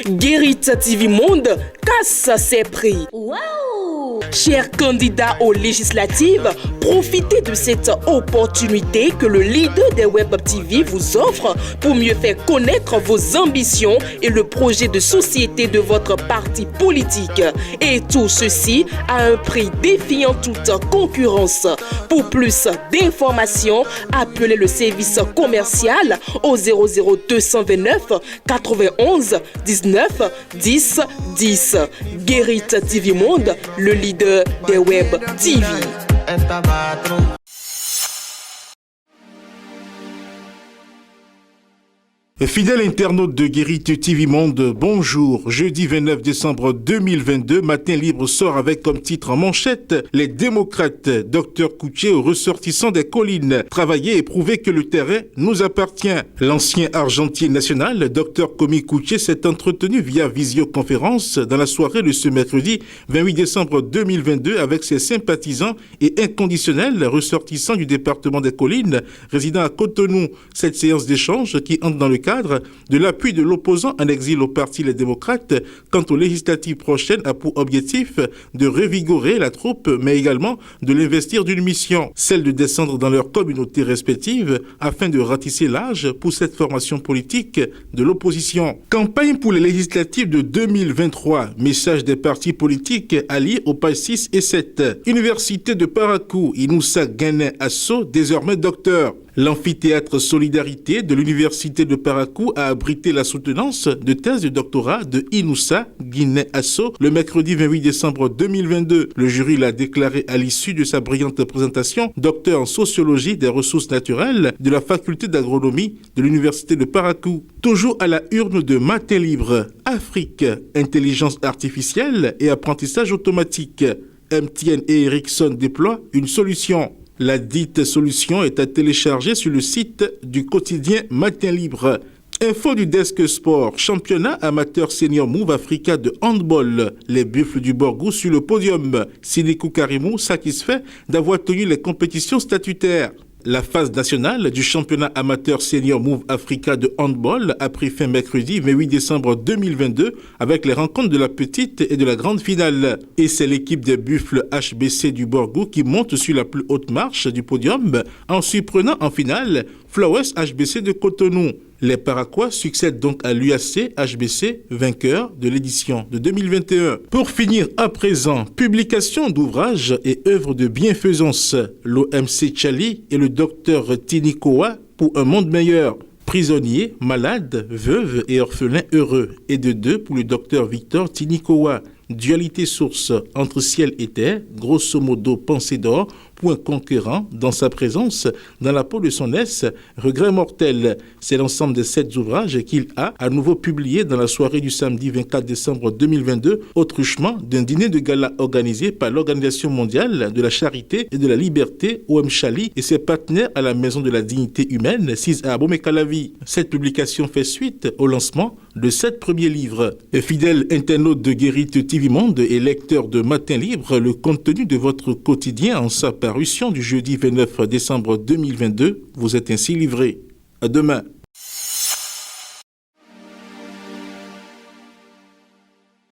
Guérit TV Monde casse ses prix. Wow! Chers candidats aux législatives, profitez de cette opportunité que le leader des Web TV vous offre pour mieux faire connaître vos ambitions et le projet de société de votre parti politique. Et tout ceci à un prix défiant toute concurrence. Pour plus d'informations, appelez le service commercial au 00229 91 19 10 10. Guérit TV Monde, le leader des Web TV. Fidèle internaute de Guérit TV Monde, bonjour. Jeudi 29 décembre 2022, Matin Libre sort avec comme titre en manchette « Les démocrates, Dr Koutié aux ressortissants des collines. Travailler et prouver que le terrain nous appartient ». L'ancien argentier national, Dr Komi Koutié, s'est entretenu via visioconférence dans la soirée de ce mercredi 28 décembre 2022 avec ses sympathisants et inconditionnels ressortissants du département des collines résidant à Cotonou. Cette séance d'échange qui entre dans le cadre de l'appui de l'opposant en exil au parti Les Démocrates quant aux législatives prochaines a pour objectif de revigorer la troupe mais également de l'investir d'une mission, celle de descendre dans leurs communautés respectives afin de ratisser l'âge pour cette formation politique de l'opposition. Campagne pour les législatives de 2023, message des partis politiques alliés aux pages 6 et 7. Université de Parakou, Inoussa Guinée Asso, désormais docteur. L'amphithéâtre Solidarité de l'Université de Parakou a abrité la soutenance de thèse de doctorat de Inoussa Guinée Asso le mercredi 28 décembre 2022. Le jury l'a déclaré à l'issue de sa brillante présentation, docteur en sociologie des ressources naturelles de la faculté d'agronomie de l'Université de Parakou. Toujours à la urne de Matin Libre, Afrique, intelligence artificielle et apprentissage automatique. MTN et Ericsson déploient une solution. La dite solution est à télécharger sur le site du quotidien Matin Libre. Info du Desk Sport, championnat amateur senior Move Africa de handball. Les Buffles du Borgou sur le podium. Sidikou Karimou satisfait d'avoir tenu les compétitions statutaires. La phase nationale du championnat amateur senior Move Africa de handball a pris fin mercredi 28 décembre 2022 avec les rencontres de la petite et de la grande finale. Et c'est l'équipe des Buffles HBC du Borgou qui monte sur la plus haute marche du podium en surprenant en finale Flowers HBC de Cotonou. Les Paraquois succèdent donc à l'UAC HBC, vainqueur de l'édition de 2021. Pour finir à présent, publication d'ouvrages et œuvres de bienfaisance. L'OMC Tchali et le docteur Tinikoa pour un monde meilleur. Prisonniers, malades, veuves et orphelins heureux. Et de deux pour le docteur Victor Tinikoa. Dualité source entre ciel et terre, grosso modo pensée d'or, point conquérant dans sa présence, dans la peau de son ès, regret mortel. C'est l'ensemble de 7 ouvrages qu'il a à nouveau publiés dans la soirée du samedi 24 décembre 2022 au truchement d'un dîner de gala organisé par l'Organisation mondiale de la charité et de la liberté OM Chali et ses partenaires à la Maison de la dignité humaine 6 à Abomey-Calavi. Cette publication fait suite au lancement de 7 premiers livres. Fidèle internaute de Guérit TV Monde et lecteur de Matin Libre, le contenu de votre quotidien en sa parution du jeudi 29 décembre 2022 vous est ainsi livré. À demain.